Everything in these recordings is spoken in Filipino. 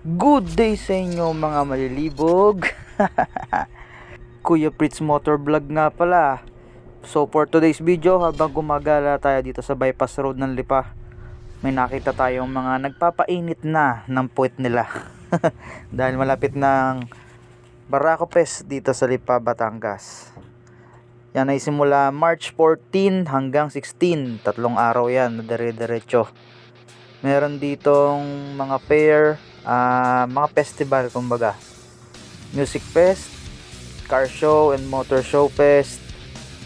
Good day sa inyo mga malilibog. Kuya Fritz Motor Vlog nga pala. So for today's video, habang gumagala tayo dito sa bypass road ng Lipa, may nakita tayong mga nagpapainit na ng puwet nila. Dahil malapit ng Barako Fest dito sa Lipa, Batangas. Yan ay simula March 14 hanggang 16. 3 araw yan, dire-diretso. Meron ditong mga fair, mga festival kumbaga. Music Fest, Car Show and Motor Show Fest,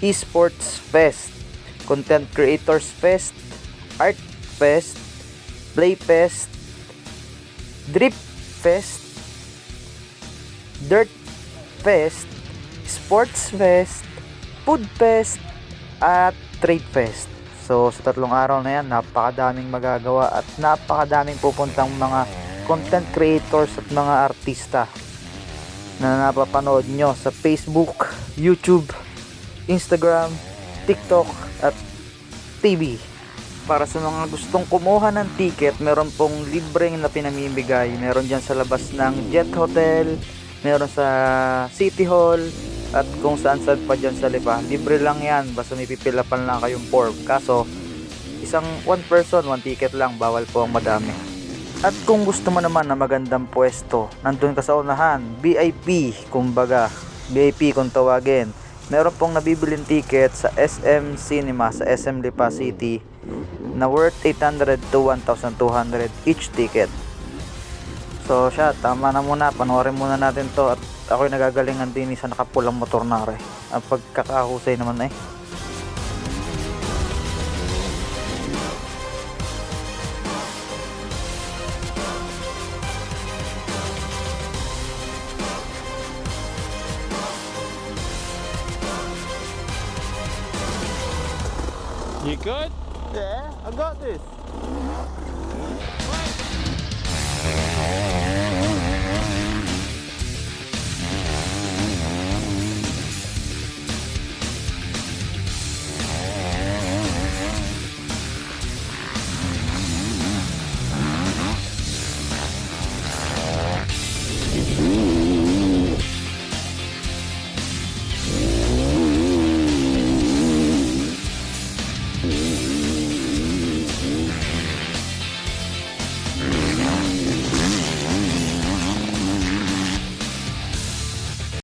Esports Fest, Content Creators Fest, Art Fest, Play Fest, Drip Fest, Dirt Fest, Sports Fest, Food Fest, at Trade Fest. So sa 3 araw na yan, napakadaming magagawa at napakadaming pupuntang mga content creators at mga artista na napapanood nyo sa Facebook, YouTube, Instagram, TikTok at TV. Para sa mga gustong kumuha ng ticket, meron pong libreng na pinamimigay. Meron dyan sa labas ng Jet Hotel, meron sa City Hall, at kung saan pa dyan sa Lipa. Libre lang yan, basta may pipilapan lang kayong form. Kaso, one person, 1 ticket lang, bawal po ang madami. At kung gusto mo naman na magandang pwesto, nandun ka sa unahan, VIP, kumbaga, VIP kung tawagin. Meron pong nabibiling ticket sa SM Cinema, sa SM Lipa City, na worth 800 to 1,200 each ticket. So siya, tama na muna, panoorin muna natin to. At ako'y nagagalingan din sa nakapulang motor na rin. Ang pagkakahusay naman eh. You good? Yeah, I got this.